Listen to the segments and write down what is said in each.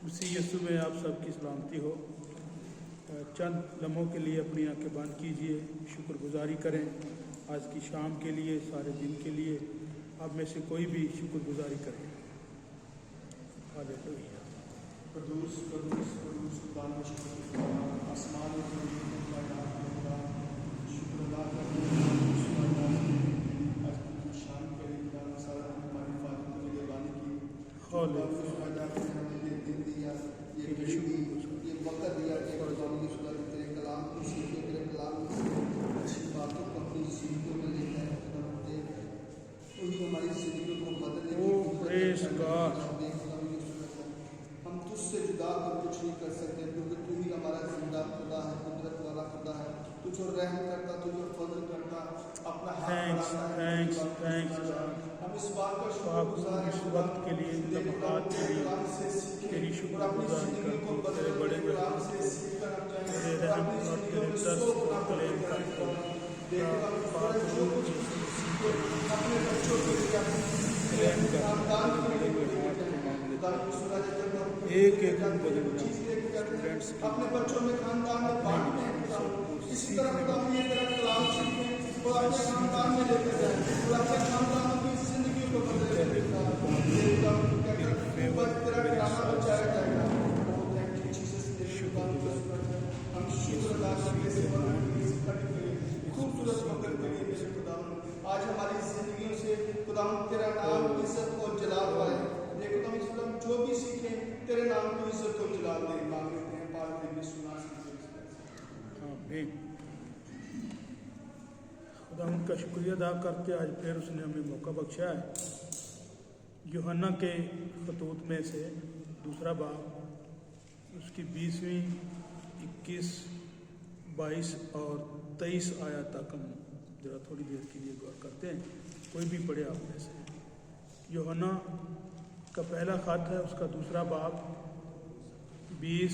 مسیح یسوع میں آپ سب کی سلامتی ہو۔ چند لمحوں کے لیے اپنی آنکھیں بند کیجیے، شکر گزاری کریں آج کی شام کے لیے، سارے دن کے لیے۔ آپ میں سے کوئی بھی شکر گزاری کریں۔ ہاللیلویا۔ قدوس قدوس قدوس خدا کا شکر، آسمان و زمین کا خدا، شکر ادا کرتے ہیں آج کی شام کے لیے خدا نے سارا ہماری حفاظت کے لیے بانی کی، ادا کرتے ہیں ہمیں یہ دن دیا، یہ گھڑی دی، یہ وقت دیا کہ خدا نے خدا نے تیرے کلام کو سیکھے، تیرے کلام میں سے اچھی باتوں کو اپنی زندگیوں میں لے کر خدا دے، وہی ہماری زندگیوں کو بدلنے کی ہم تجھ سے جدا کر کچھ نہیں کر سکتے، کیونکہ تو ہی ہمارا زندہ خدا ہے، قدرت والا خدا ہے، تجھ اور رحم کرتا، تجھ اور فضل کرتا، اپنا ہم اس بات کا شکر گزار ہیں اس وقت کے لیے، لمحات کے لیے تیری شکر گزاری کرتے، تیرے بڑے کلام سے سیکھ کر ہم جائیں، تیرے رحم اور تیرے درس کو کلیم کرتے اپنے بچوں کے لیے خاندان کے لیے ایک اپنے بچوں میں خاندان میں بانٹتے ہیں، اسی طرح ہم یہ طرح کلام سیکھیں اور اپنے خاندان میں لے کر جائیں اور اپنے خاندانوں کی زندگی کو بدلے تیرا کرانا بچایا جائے گا۔ ہم شکر ادا کرنے سے خوبصورت وقت کے لیے میرے خدا، آج ہماری زندگیوں سے خدا تیرا نام عزت اور جلال پائے، جو بھی سیکھیں تیرے نام کو عزت و جلال دے، مانگتے ہیں پاک نبی سنا آمین۔ خدا ان کا شکریہ ادا کرتے آج پھر اس نے ہمیں موقع بخشا ہے۔ یوحنا کے خطوط میں سے دوسرا باب، اس کی 20ویں 21 22 اور 23 آیات تک ہم ذرا تھوڑی دیر کے لیے غور کرتے ہیں۔ کوئی بھی پڑھے آپ میں سے۔ یوحنا کا پہلا خط ہے، اس کا دوسرا باب 20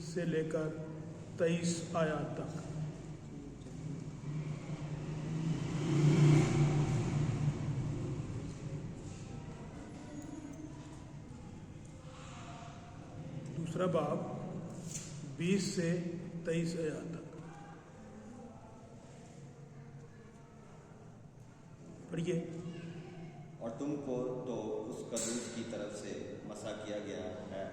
سے لے کر 23 آیات تک۔ دوسرا باب 20 سے 23 آیات تک پڑھیے۔ اور تم کو تو اس قدوس کی طرف سے مسح کیا گیا ہے،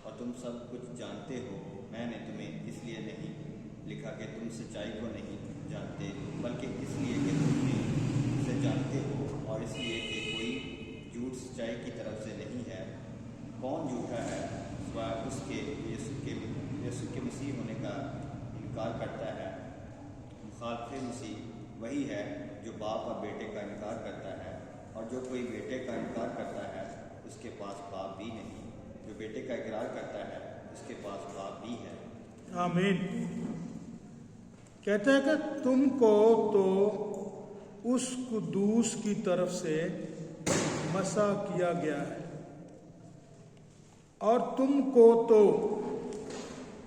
اور تم سب کچھ جانتے ہو۔ میں نے تمہیں اس لیے نہیں لکھا کہ تم سچائی کو نہیں جانتے، بلکہ اس لیے کہ تم اسے جانتے ہو، اور اس لیے کہ کوئی جھوٹ سچائی کی طرف سے نہیں ہے۔ کون جھوٹا ہے سوائے اس کے یسوع کے مسیح ہونے کا انکار کرتا ہے؟ مخالف مسیح وہی ہے جو باپ اور بیٹے کا انکار کرتا ہے، اور جو کوئی بیٹے کا انکار کرتا ہے اس کے پاس باپ بھی نہیں، جو بیٹے کا اقرار کرتا ہے اس کے پاس باپ بھی ہے۔ آمین۔ کہتا ہے کہ تم کو تو اس قدوس کی طرف سے مسح کیا گیا ہے، اور تم کو تو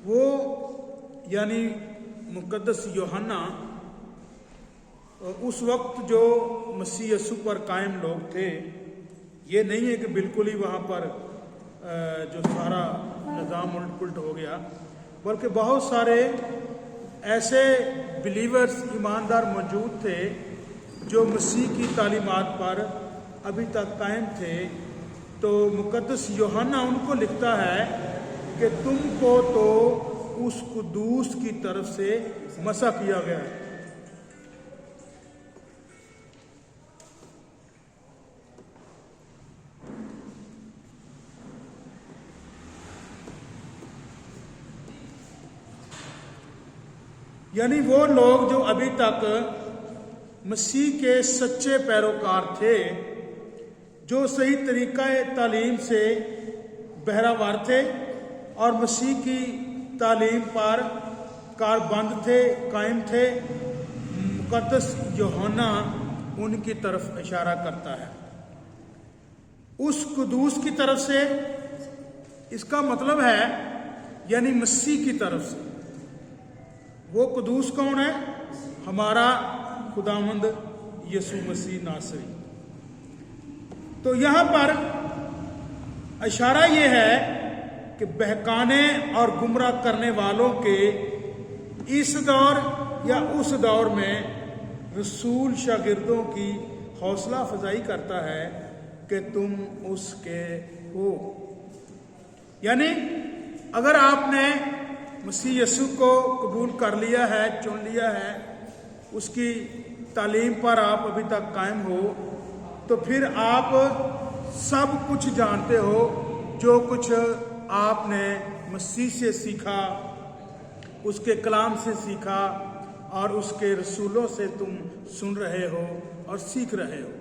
وہ یعنی مقدس یوحنا اس وقت جو مسیح یسوع پر قائم لوگ تھے، یہ نہیں ہے کہ بالکل ہی وہاں پر جو سارا نظام الٹ پلٹ ہو گیا، بلکہ بہت سارے ایسے بلیورز ایماندار موجود تھے جو مسیح کی تعلیمات پر ابھی تک قائم تھے۔ تو مقدس یوحنا ان کو لکھتا ہے کہ تم کو تو اس قدوس کی طرف سے مسح کیا گیا ہے۔ یعنی وہ لوگ جو ابھی تک مسیح کے سچے پیروکار تھے، جو صحیح طریقہ تعلیم سے بہرہ تھے اور مسیح کی تعلیم پر کاربند تھے، قائم تھے، مقدس یوحنا ان کی طرف اشارہ کرتا ہے۔ اس قدوس کی طرف سے، اس کا مطلب ہے یعنی مسیح کی طرف سے۔ وہ قدوس کون ہے؟ ہمارا خداوند یسوع مسیح ناصری۔ تو یہاں پر اشارہ یہ ہے کہ بہکانے اور گمراہ کرنے والوں کے اس دور یا اس دور میں رسول شاگردوں کی حوصلہ افزائی کرتا ہے کہ تم اس کے ہو. یعنی اگر آپ نے مسیح یسوع کو قبول کر لیا ہے، چن لیا ہے، اس کی تعلیم پر آپ ابھی تک قائم ہو، تو پھر آپ سب کچھ جانتے ہو. جو کچھ آپ نے مسیح سے سیکھا، اس کے کلام سے سیکھا، اور اس کے رسولوں سے تم سن رہے ہو اور سیکھ رہے ہو.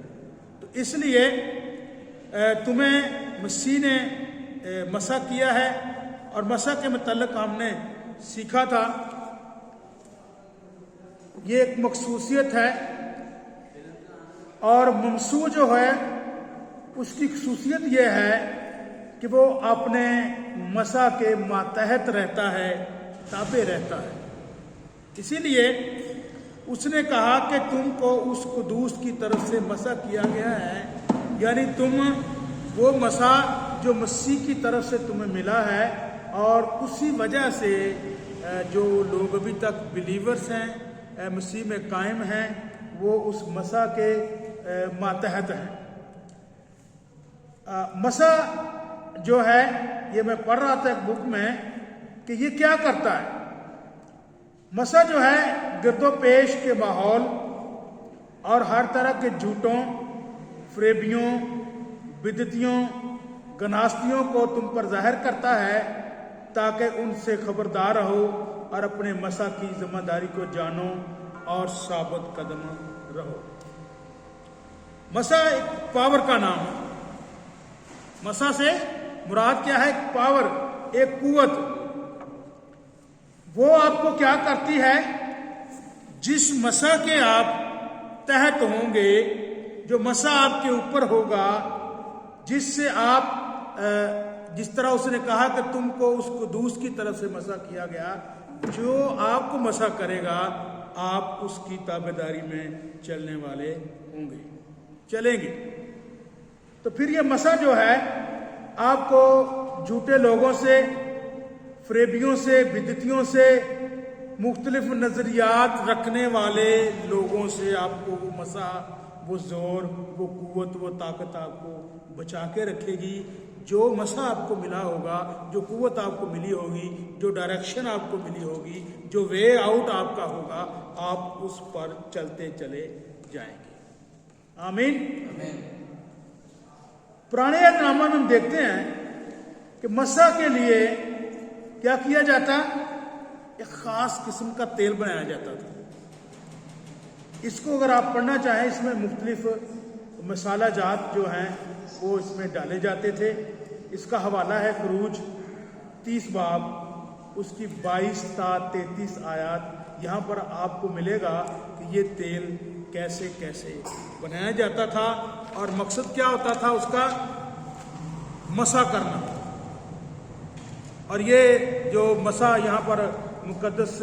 تو اس لیے تمہیں مسیح نے مسح کیا ہے. اور مسح کے متعلق ہم نے سیکھا تھا، یہ ایک مخصوصیت ہے، اور ممسوح جو ہے اس کی خصوصیت یہ ہے کہ وہ اپنے مسح کے ماتحت رہتا ہے، تابع رہتا ہے. اسی لیے اس نے کہا کہ تم کو اس قدوس کی طرف سے مسح کیا گیا ہے. یعنی تم وہ مسح جو مسیح کی طرف سے تمہیں ملا ہے، اور اسی وجہ سے جو لوگ ابھی تک بلیورز ہیں، مسیح میں قائم ہیں، وہ اس مسح کے ماتحت ہیں. مسح جو ہے، یہ میں پڑھ رہا تھا ایک بک میں کہ یہ کیا کرتا ہے. مسح جو ہے گرد و پیش کے ماحول اور ہر طرح کے جھوٹوں، فریبیوں، بدعتیوں، گناستیوں کو تم پر ظاہر کرتا ہے تاکہ ان سے خبردار رہو اور اپنے مسح کی ذمہ داری کو جانو اور ثابت قدم رہو. مسح ایک پاور کا نام ہے. مسح سے مراد کیا ہے؟ ایک پاور، ایک قوت. وہ آپ کو کیا کرتی ہے؟ جس مسح کے آپ تحت ہوں گے، جو مسح آپ کے اوپر ہوگا، جس سے آپ جس طرح اس نے کہا کہ تم کو اس قدوس کی طرف سے مسح کیا گیا، جو آپ کو مسح کرے گا آپ اس کی تابعداری میں چلنے والے ہوں گے، چلیں گے. تو پھر یہ مسح جو ہے آپ کو جھوٹے لوگوں سے، فریبیوں سے، بدعتیوں سے، مختلف نظریات رکھنے والے لوگوں سے آپ کو وہ مسح، وہ زور، وہ قوت، وہ طاقت آپ کو بچا کے رکھے گی. جو مسح آپ کو ملا ہوگا، جو قوت آپ کو ملی ہوگی، جو ڈائریکشن آپ کو ملی ہوگی، جو وے آؤٹ آپ کا ہوگا، آپ اس پر چلتے چلے جائیں گے. آمین. پرانے عہد نامہ میں ہم دیکھتے ہیں کہ مسح کے لیے کیا کیا جاتا؟ ایک خاص قسم کا تیل بنایا جاتا تھا. اس کو اگر آپ پڑھنا چاہیں، اس میں مختلف مسالہ جات جو ہیں وہ اس میں ڈالے جاتے تھے. اس کا حوالہ ہے خروج 30 باب، اس کی 22 تا 33 آیات. یہاں پر آپ کو ملے گا کہ یہ تیل کیسے کیسے بنایا جاتا تھا اور مقصد کیا ہوتا تھا اس کا؟ مسح کرنا. اور یہ جو مسح یہاں پر مقدس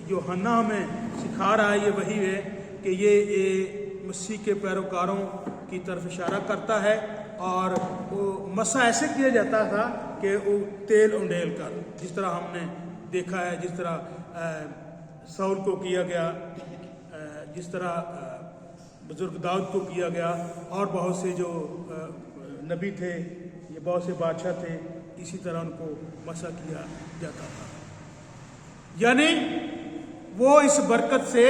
یوحنا ہمیں سکھا رہا ہے، یہ وہی ہے کہ یہ مسیح کے پیروکاروں کی طرف اشارہ کرتا ہے. اور وہ مسح ایسے کیا جاتا تھا کہ وہ تیل انڈیل کر، جس طرح ہم نے دیکھا ہے، جس طرح سول کو کیا گیا، جس طرح بزرگ داؤد کو کیا گیا، اور بہت سے جو نبی تھے، یہ بہت سے بادشاہ تھے، اسی طرح ان کو مسح کیا جاتا تھا. یعنی وہ اس برکت سے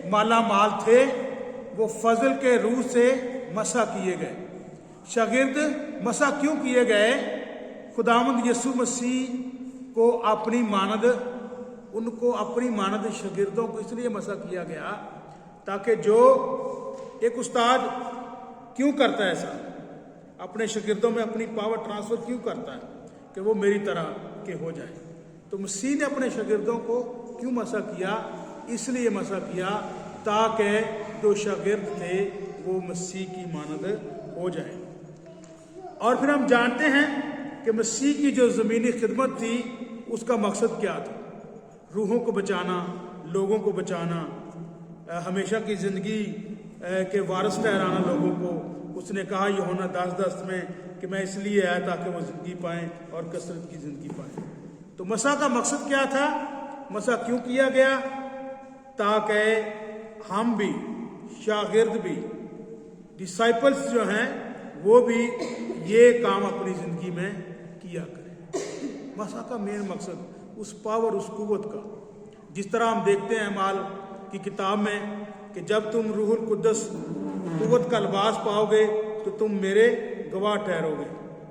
مالا مال تھے، وہ فضل کے روح سے مسح کیے گئے. شاگرد مسح کیوں کیے گئے؟ خداوند یسوع مسیح کو اپنی مانند، ان کو اپنی مانند شاگردوں کو اس لیے مسح کیا گیا تاکہ جو ایک استاد کیوں کرتا ہے ایسا، اپنے شاگردوں میں اپنی پاور ٹرانسفر کیوں کرتا ہے کہ وہ میری طرح کے ہو جائے. تو مسیح نے اپنے شاگردوں کو کیوں مسح کیا؟ اس لیے مسح کیا تاکہ جو شاگرد تھے وہ مسیح کی مانند ہو جائیں. اور پھر ہم جانتے ہیں کہ مسیح کی جو زمینی خدمت تھی اس کا مقصد کیا تھا؟ روحوں کو بچانا، لوگوں کو بچانا، ہمیشہ کی زندگی کے وارث ٹھہرانا لوگوں کو، उसने कहा यूहन्ना 10:10 में कि मैं इसलिए आया ताकि वो ज़िंदगी पाएं और कसरत की ज़िंदगी पाएं। तो मसा का मकसद क्या था? मसा क्यों किया गया? ताकि हम भी, शागिर्द भी, डिसाइपल्स जो हैं वो भी ये काम अपनी ज़िंदगी में किया करें। मसा का मेन मकसद उस पावर, उस कुव्वत का, जिस तरह हम देखते हैं माल की किताब में कि जब तुम रूहुल कुद्दस कुव्वत का लिबास पाओगे तो तुम मेरे गवाह ठहरोगे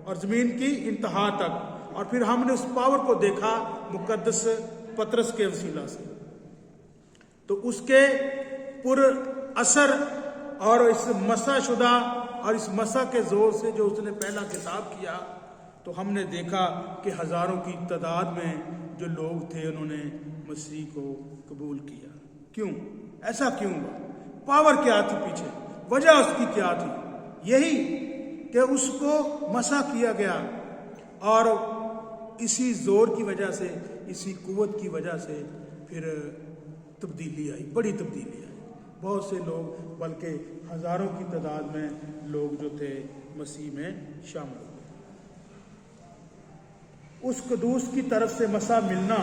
और ज़मीन की इंतहा तक। और फिर हमने उस पावर को देखा मुकद्दस पतरस के वसीला से, तो उसके पुर असर और इस मसा शुदा और इस मसा के जोर से जो उसने पहला खिताब किया, तो हमने देखा कि हज़ारों की तादाद में जो लोग थे उन्होंने मसीह को कबूल किया। क्यों? ऐसा क्यों हुआ? पावर क्या थी पीछे? वजह उसकी क्या थी? यही कि उसको मसा किया गया और इसी जोर की वजह से, इसी कुव्वत की वजह से फिर तब्दीली आई, बड़ी तब्दीली आई। बहुत से लोग, बल्कि हज़ारों की तादाद में लोग जो थे मसीह में शामिल हुए। उस कदूस की तरफ से मसा मिलना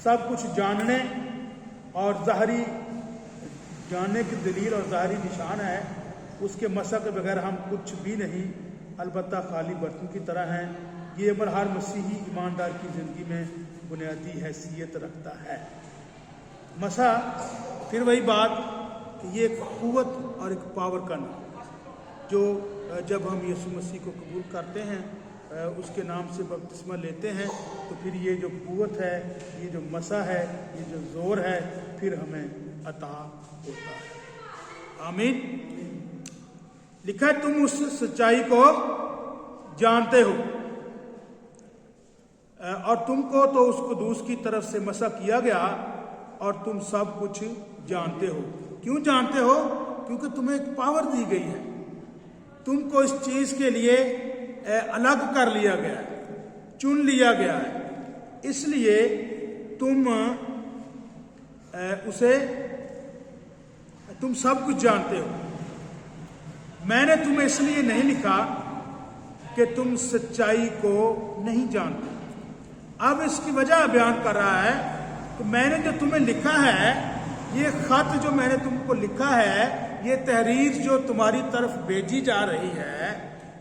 सब कुछ जानने और ज़ाहरी जानने की दलील और ज़ाहरी निशान है। उसके मसा के बगैर हम कुछ भी नहीं, अलबत्ता खाली बर्तन की तरह हैं। ये अमल हर मसीही ईमानदार की ज़िंदगी में बुनियादी हैसियत रखता है। मसा, फिर वही बात कि ये एक क़ुव्वत और एक पावर का नाम, जो जब हम यीशु मसीह को कबूल करते हैं, उसके नाम से बपतिस्मा लेते हैं, तो फिर ये जो क़ुव्वत है, ये जो मसा है, ये जो ज़ोर है, फिर हमें अता होता है। आमीन। लिखा है तुम उस सच्चाई को जानते हो और तुमको तो उस कदूस की तरफ से मसा किया गया और तुम सब कुछ जानते हो। क्यों जानते हो? क्योंकि तुम्हें एक पावर दी गई है, तुमको इस चीज के लिए अलग कर लिया गया है, चुन लिया गया है, इसलिए तुम सब कुछ जानते हो। मैंने तुम्हें इसलिए नहीं लिखा कि तुम सच्चाई को नहीं जानते। अब इसकी वजह बयान कर रहा है कि मैंने जो तुम्हें लिखा है, ये खत जो मैंने तुमको लिखा है, ये तहरीर जो तुम्हारी तरफ भेजी जा रही है,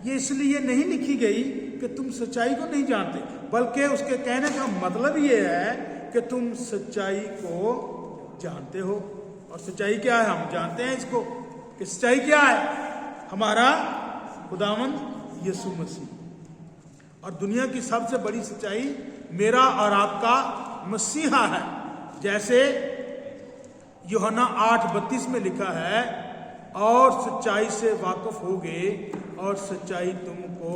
ये इसलिए नहीं लिखी गई कि तुम सच्चाई को नहीं जानते, बल्कि उसके कहने का मतलब ये है कि तुम सच्चाई को जानते हो। और सच्चाई क्या है? हम जानते हैं इसको कि सच्चाई क्या है। हमारा खुदावंद यीशु मसीह। और दुनिया की सबसे बड़ी सच्चाई मेरा और आपका मसीहा है। जैसे यूहन्ना 8:32 में लिखा है, और सच्चाई से वाकिफ होगे और सच्चाई तुमको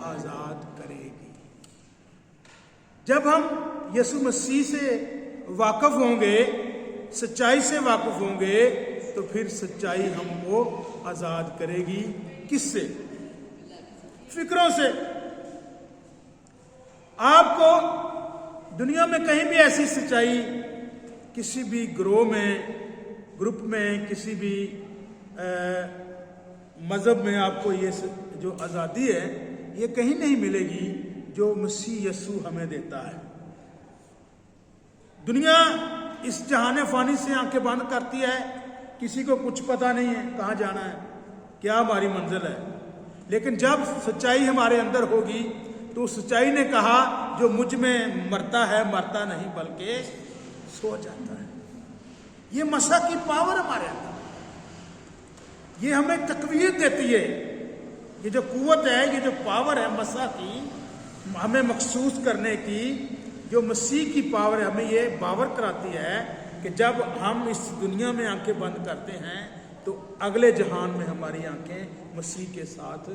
आजाद करेगी। जब हम यीशु मसीह से वाकिफ होंगे, सच्चाई से वाकिफ होंगे, तो फिर सच्चाई हमको आजाद करेगी। किससे? फिक्रों से। आपको दुनिया में कहीं भी ऐसी सच्चाई, किसी भी ग्रुप में, किसी भी मजहब में आपको ये जो आज़ादी है, ये कहीं नहीं मिलेगी जो मसीह यीशु हमें देता है। दुनिया इस जहाने फानी से आंखें बंद करती है, किसी को कुछ पता नहीं है कहाँ जाना है, क्या हमारी मंजिल है। लेकिन जब सच्चाई हमारे अंदर होगी, तो सच्चाई ने कहा जो मुझ में मरता है, मरता नहीं बल्कि सो जाता है। ये मसा की पावर हमारे अंदर, ये हमें तकवीत देती है। ये जो कुव्वत है, ये जो पावर है मसा की, हमें महसूस करने की, जो मसीह की पावर है, हमें ये बावर कराती है कि जब हम इस दुनिया में आंखें बंद करते हैं, तो अगले जहान में हमारी आंखें मसीह के साथ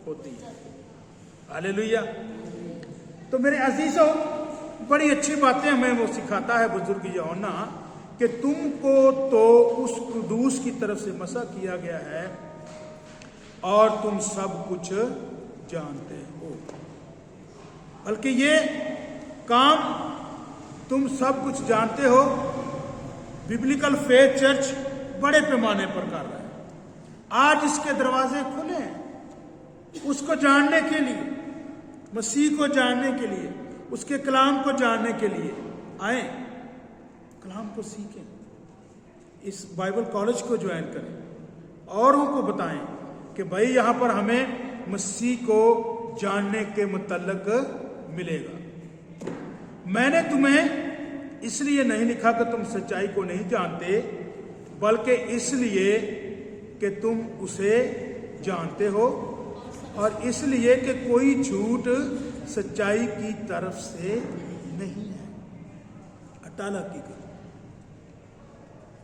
होती हैं। हालेलुया। तो मेरे अजीजों, बड़ी अच्छी बातें हमें वो सिखाता है बुजुर्ग यूहन्ना कि तुमको तो उस कुदूस की तरफ से मसा किया गया है और तुम सब कुछ जानते हो। बल्कि ये काम तुम सब कुछ जानते हो बिब्लिकल फेथ चर्च बड़े पैमाने पर कर रहा है। आज इसके दरवाजे खुले हैं उसको जानने के लिए, मसीह को जानने के लिए, उसके कलाम को जानने के लिए आए, कलाम को सीखें, इस बाइबल कॉलेज को ज्वाइन करें, औरों को बताएं कि भाई यहाँ पर हमें मसीह को जानने के मुतल्लक मिलेगा। मैंने तुम्हें इसलिए नहीं लिखा कि तुम सच्चाई को नहीं जानते, बल्कि इसलिए कि तुम उसे जानते हो और इसलिए कि कोई झूठ सच्चाई की तरफ से नहीं है। अटाला की कर।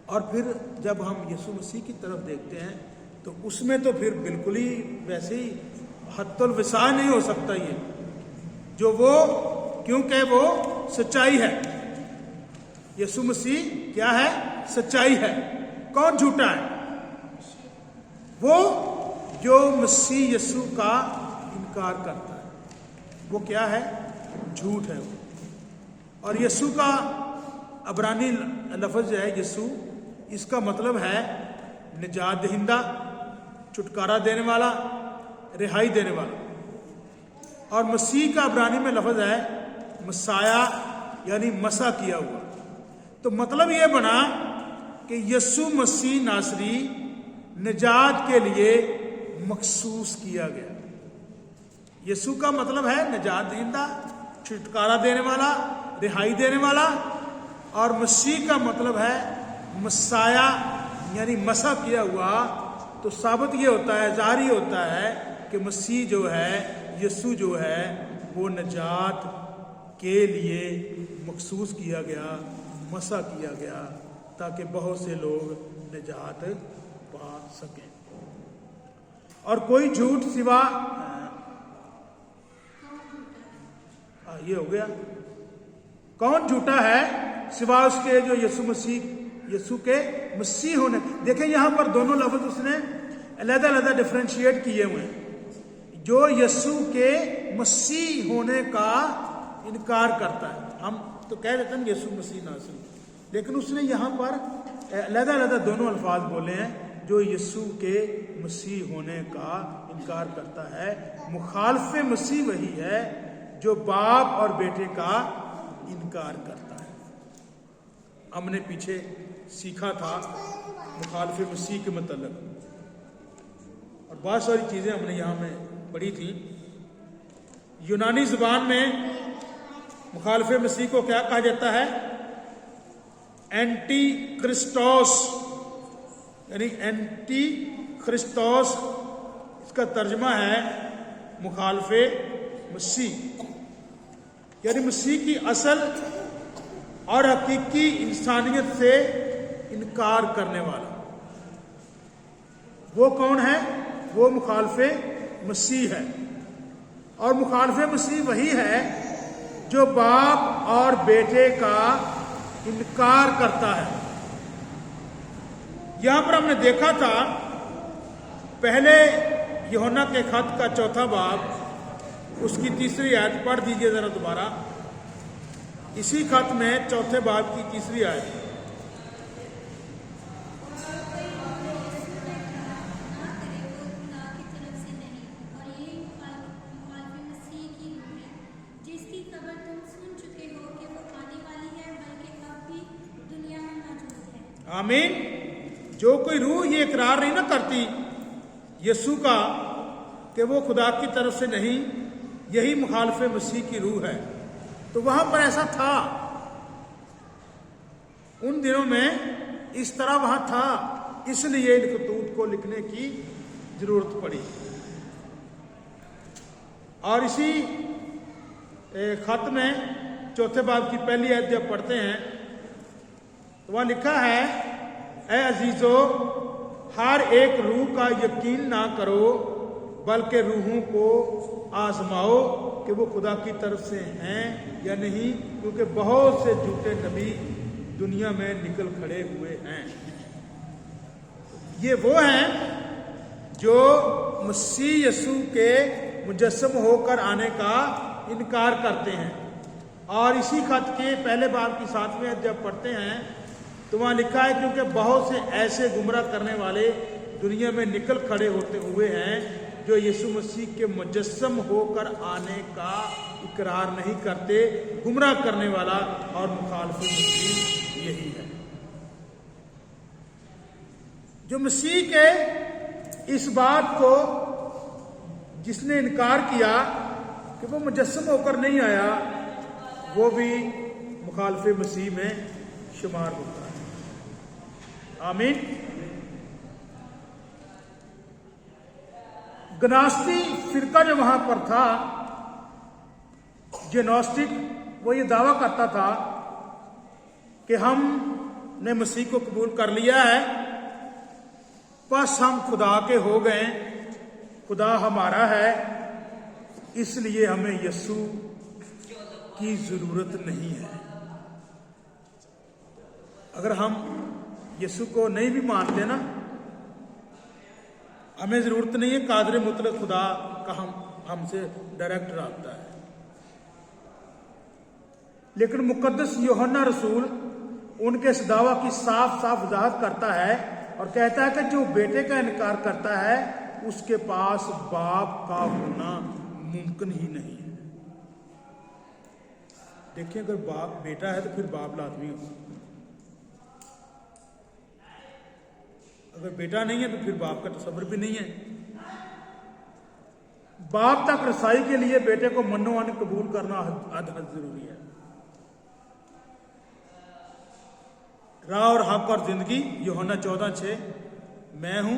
और फिर जब हम यीशु मसीह की तरफ देखते हैं तो उसमें तो फिर बिल्कुल ही वैसे ही हत्तुल विसार नहीं हो सकता ये, जो वो, क्योंकि वो सच्चाई है। यीशु मसीह क्या है? सच्चाई है। कौन झूठा है? वो जो मसीह यीशु का इनकार करता है, वो क्या है? झूठ है वो। और यीशु का अबरानी लफ्ज जो है यीशु, इसका मतलब है निजात दहिंदा, छुटकारा देने वाला, रिहाई देने वाला। और मसीह का अबरानी में लफ्ज है मसाया, यानी मसा किया हुआ। तो मतलब ये बना कि यीशु मसीह नासरी निजात के लिए मखसूस किया गया। यीशु का मतलब है निजात दहिंदा, छुटकारा देने वाला, रिहाई देने वाला। और मसीह का मतलब है मसाया, यानी मसा किया हुआ। तो साबित ये होता है, जारी होता है कि मसीह जो है, यीशु जो है, वो निजात के लिए मखसूस किया गया, मसा किया गया, ताकि बहुत से लोग निजात पा सकें। और कोई झूठ सिवा, ये हो गया, कौन झूठा है सिवा उसके जो यीशु मसीह, यीशु के मसीह होने। देखें यहां पर दोनों लफ्ज उसने अलग अलग डिफरेंशिएट किए हुए हैं। जो यीशु के मसीह होने का इनकार करता है, हम तो कह देते हैं यीशु मसीह नासरी, लेकिन उसने यहां पर अलग अलग दोनों अल्फाज बोले हैं। जो यीशु के मसीह होने का इनकार करता है, मुखालफे मसीह वही है जो बाप और बेटे का इनकार करता है। हमने पीछे सीखा था मुखालफे मसीह के मतलब, और बहुत सारी चीजें हमने यहां में पढ़ी थी। यूनानी जुबान में मुखालफे मसीह को क्या कहा जाता है? एंटी क्रिस्टोस, यानी एंटी क्रिस्टोस, इसका तर्जमा है मुखालफे मसीह, यानी मसीह की असल और हकीकी इंसानियत से इनकार करने वाला। वो कौन है? वो मुखालफे मसीह है। और मुखालफे मसीह वही है जो बाप और बेटे का इनकार करता है। यहां पर हमने देखा था पहले यूहन्ना के खत का 4 बाब, उसकी 3री आयत पढ़ दीजिए जरा दोबारा। इसी खत में 4 बाब की 3री आयत। आमीन। जो कोई रूह ये इकरार नहीं ना करती यीशु का कि वो खुदा की तरफ से नहीं, यही मुखालफे मसीह की रूह है। तो वहां पर ऐसा था, उन दिनों में इस तरह वहां था, इसलिए इन खतूत को लिखने की जरूरत पड़ी। और इसी खत में 4 बाब की पहली आयत जब पढ़ते हैं तो वहां लिखा है, ऐ अजीजो, हर एक रूह का यकीन ना करो, बल्कि रूहों को आजमाओ कि वो खुदा की तरफ से हैं या नहीं, क्योंकि बहुत से झूठे नबी दुनिया में निकल खड़े हुए हैं। ये वो हैं जो मसीह यीशु के मुजस्सम होकर आने का इनकार करते हैं। और इसी खत के पहले बाब की 7वीं जब पढ़ते हैं तो वहां लिखा है, क्योंकि बहुत से ऐसे गुमराह करने वाले दुनिया में निकल खड़े होते हुए हैं, जो यीशु मसीह के मुजस्सम होकर आने का इकरार नहीं करते। गुमराह करने वाला और मुखालिफ मसीह यही है। जो मसीह के इस बात को जिसने इनकार किया कि वो मुजस्सम होकर नहीं आया, वो भी मुखालिफ मसीह में शुमार होता है। आमीन। गनास्ती फिरका जो वहां पर था, जेनोस्टिक, वो ये दावा करता था कि हमने मसीह को कबूल कर लिया है, बस हम खुदा के हो गए, खुदा हमारा है, इसलिए हमें यीशु की जरूरत नहीं है। अगर हम यीशु को नहीं भी मानते ना, हमें जरूरत नहीं है, कादर मुतलक खुदा का हमसे डायरेक्ट रब्ता है। लेकिन मुकद्दस यूहन्ना रसूल उनके इस दावा की साफ साफ वजाहत करता है और कहता है कि जो बेटे का इनकार करता है उसके पास बाप का होना मुमकिन ही नहीं है। देखिए, अगर बाप बेटा है तो फिर बाप लाजमी होगा, अगर बेटा नहीं है तो फिर बाप का तसव्वुर भी नहीं है। बाप तक रसाई के लिए बेटे को मन्नो कबूल करना हद जरूरी है। राह और हक और जिंदगी, यूहन्ना 14:6, मैं हूं,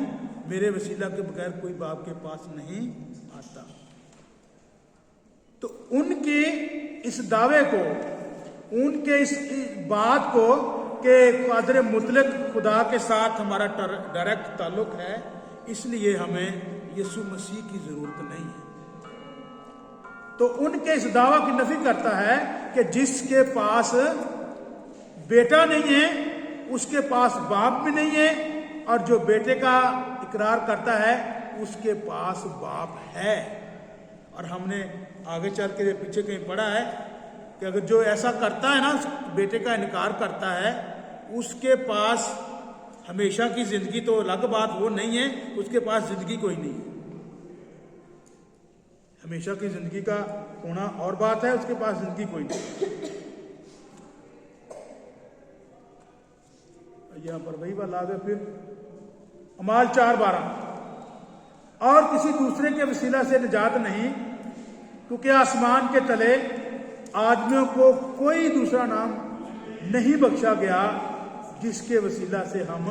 मेरे वसीला के बगैर कोई बाप के पास नहीं आता। तो उनके इस दावे को, उनके इस बात को कि कादर मुतलक खुदा के साथ हमारा डायरेक्ट ताल्लुक है, इसलिए हमें यीशु मसीह की जरूरत नहीं है। तो उनके इस दावा की नफी करता है कि जिसके पास बेटा नहीं है उसके पास बाप भी नहीं है, और जो बेटे का इकरार करता है उसके पास बाप है। और हमने आगे चल के पीछे कहीं पढ़ा है कि अगर जो ऐसा करता है ना, बेटे का इनकार करता है, उसके पास हमेशा की जिंदगी तो अलग बात, वो नहीं है, उसके पास जिंदगी कोई नहीं है। हमेशा की जिंदगी का होना और बात है, उसके पास जिंदगी कोई नहीं। यहां पर वही बात आ गए। फिर अमाल 4:12, और किसी दूसरे के वसीला से निजात नहीं, क्योंकि आसमान के तले आदमियों को कोई दूसरा नाम नहीं बख्शा गया जिसके वसीला से हम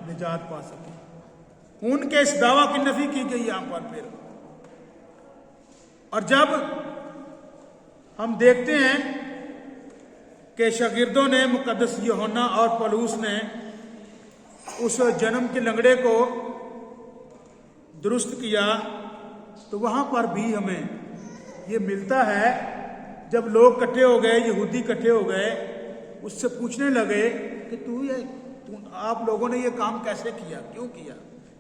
निजात पा सकें। उनके इस दावा की नफी की गई यहां पर। फिर और जब हम देखते हैं कि शागिर्दों ने, मुकद्दस यूहन्ना और पौलुस ने उस जन्म के लंगड़े को दुरुस्त किया, तो वहां पर भी हमें ये मिलता है, जब लोग इकट्ठे हो गए, यहूदी इकट्ठे हो गए, उससे पूछने लगे कि आप लोगों ने ये काम कैसे किया, क्यों किया,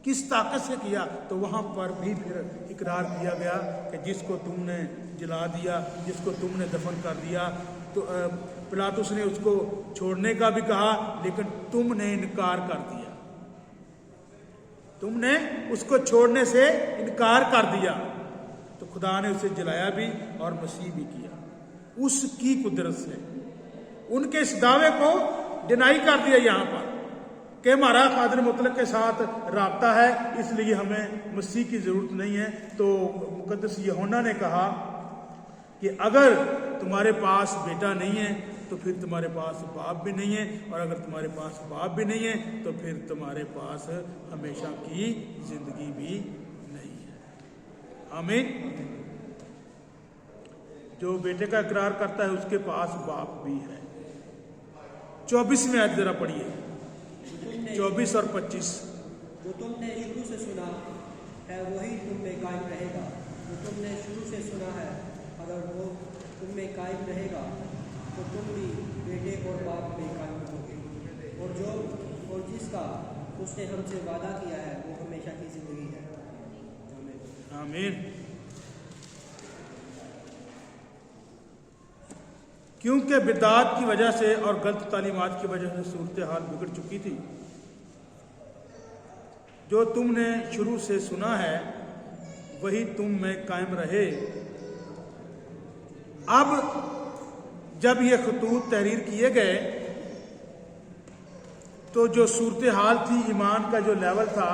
किस ताकत से किया। तो वहां पर भी फिर इकरार किया गया कि जिसको तुमने जला दिया, जिसको तुमने दफन कर दिया, तो पिलातुस ने उसको छोड़ने का भी कहा, लेकिन तुमने इनकार कर दिया, तुमने उसको छोड़ने से इनकार कर दिया। तो खुदा ने उसे जलाया भी और मसीह भी किया उसकी कुदरत से। उनके इस दावे को डिनाई कर दिया यहां पर कि हमारा कादर मुतलक के साथ राब्ता है, इसलिए हमें मसीह की जरूरत नहीं है। तो मुकद्दस यूहन्ना ने कहा कि अगर तुम्हारे पास बेटा नहीं है तो फिर तुम्हारे पास बाप भी नहीं है, और अगर तुम्हारे पास बाप भी नहीं है तो फिर तुम्हारे पास हमेशा की जिंदगी भी नहीं है। आमीन। जो बेटे का इकरार करता है उसके पास बाप भी है। 24वें आयत जरा पढ़िए, 24 और 25। जो तुमने शुरू से सुना है वही तुम में कायम रहेगा। जो तुमने शुरू से सुना है अगर वो तुम में कायम रहेगा तो तुम भी बेटे और बाप में कायम रहोगे। और जिसका उसने हमसे वादा किया है वो हमेशा की जिंदगी है। आमीन। क्योंकि बिदात की वजह से और गलत तालीमात की वजह से सूरत हाल बिगड़ चुकी थी। जो तुमने शुरू से सुना है वही तुम में कायम रहे। अब जब ये खतूत तहरीर किए गए तो जो सूरत हाल थी, ईमान का जो लेवल था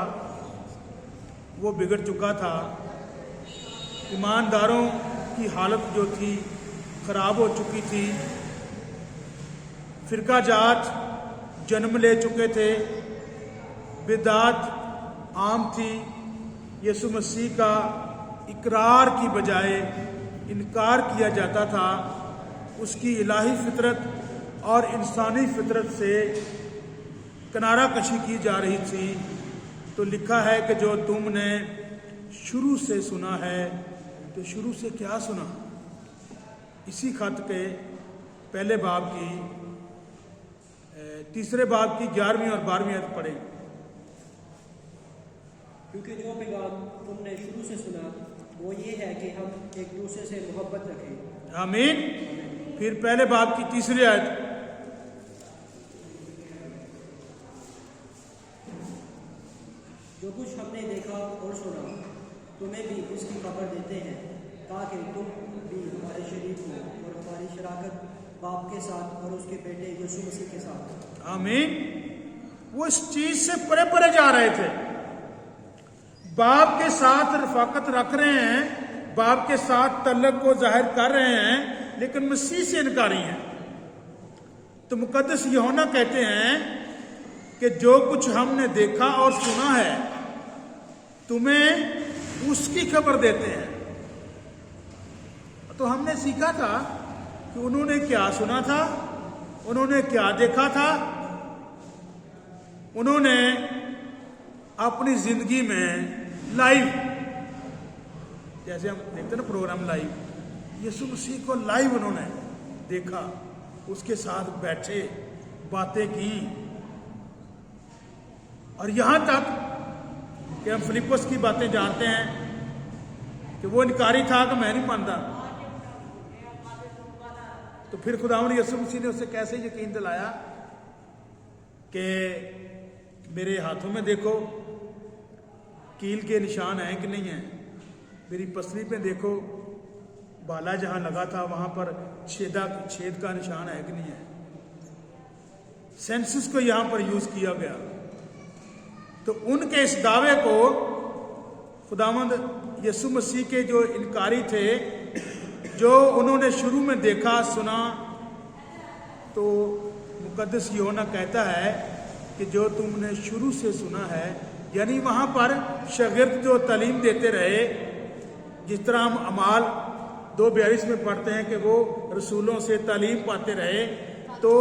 वो बिगड़ चुका था। ईमानदारों की हालत जो थी खराब हो चुकी थी। फिरका जात जन्म ले चुके थे। बिदात आम थी। यीशु मसीह का इकरार की बजाय इनकार किया जाता था। उसकी इलाही फितरत और इंसानी फितरत से किनारा कशी की जा रही थी। तो लिखा है कि जो तुमने शुरू से सुना है, तो शुरू से क्या सुना? इसी खत के पहले बाब की तीसरे बाब की 11वीं और 12वीं आयत पढ़ें। क्योंकि जो पैगाम तुमने शुरू से सुना वो ये है कि हम एक दूसरे से मोहब्बत रखें। आमीन। फिर पहले बाब की तीसरी आयत। जो कुछ हमने देखा और सुना तुम्हें भी उसकी खबर देते हैं, ताकि तुम भी हमारे शरीक हो और हमारी शराकत बाप के साथ और उसके बेटे यीशु मसीह के साथ। आमीन। वो इस चीज से परे परे जा रहे थे। बाप के साथ रफाकत रख रहे हैं, बाप के साथ तल्लक को जाहिर कर रहे हैं, लेकिन मसीह से इनकारी हैं। तो मुकद्दस यूहन्ना कहते हैं कि जो कुछ हमने देखा और सुना है तुम्हें उसकी खबर देते हैं। तो हमने सीखा था कि उन्होंने क्या सुना था, उन्होंने क्या देखा था। उन्होंने अपनी जिंदगी में लाइव, जैसे हम देखते हैं ना प्रोग्राम लाइव, यीशु मसीह को लाइव उन्होंने देखा, उसके साथ बैठे, बातें की। और यहां तक कि हम फिलिप्पस की बातें जानते हैं कि वो इनकारी था कि मैं नहीं मानता। तो फिर खुदावंद यीशु मसीह ने उससे कैसे यकीन दिलाया कि मेरे हाथों में देखो कील के निशान हैं कि नहीं हैं, मेरी पसली पे देखो बाला जहां लगा था वहां पर छेद का निशान है कि नहीं है। सेंसस को यहां पर यूज किया गया। तो उनके इस दावे को खुदावंद यीशु मसीह के जो इनकारी थे, जो उन्होंने शुरू में देखा सुना, तो मुकद्दस यूहन्ना कहता है कि जो तुमने शुरू से सुना है, यानी वहां पर शागिर्द जो तालीम देते रहे, जिस तरह हम अमाल 2:42 में पढ़ते हैं कि वो रसूलों से तालीम पाते रहे, तो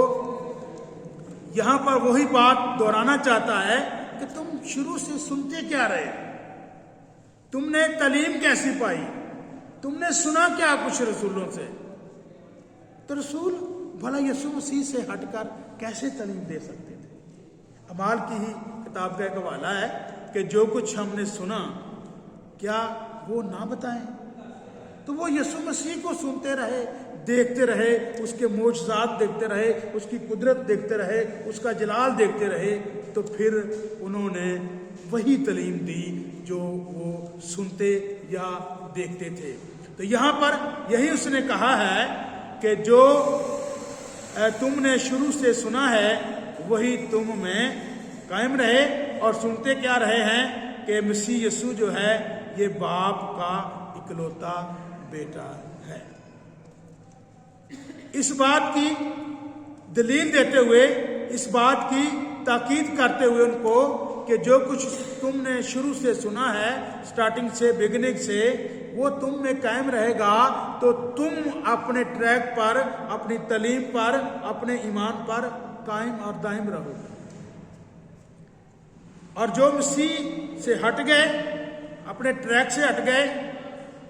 यहां पर वही बात दोहराना चाहता है कि तुम शुरू से सुनते क्या रहे, तुमने तालीम कैसी पाई, तुमने सुना क्या कुछ रसूलों से। तो रसूल भला यीशु मसीह से हटकर कैसे तालीम दे सकते थे? अमाल की ही किताब का एक हवाला है कि जो कुछ हमने सुना क्या वो ना बताएं। तो वो यीशु मसीह को सुनते रहे, देखते रहे, उसके मोजज़ात देखते रहे, उसकी कुदरत देखते रहे, उसका जलाल देखते रहे। तो फिर उन्होंने वही तालीम दी जो वो सुनते या देखते थे। तो यहाँ पर यही उसने कहा है कि जो तुमने शुरू से सुना है वही तुम में कायम रहे। और सुनते क्या रहे हैं कि मसीह यीशु जो है ये बाप का इकलौता बेटा है। इस बात की दलील देते हुए, इस बात की ताकीद करते हुए उनको कि जो कुछ तुमने शुरू से सुना है, स्टार्टिंग से, बिगिनिंग से, वो तुम में कायम रहेगा, तो तुम अपने ट्रैक पर, अपनी तालीम पर, अपने ईमान पर कायम और दायम रहोगे। और जो मसीह से हट गए, अपने ट्रैक से हट गए,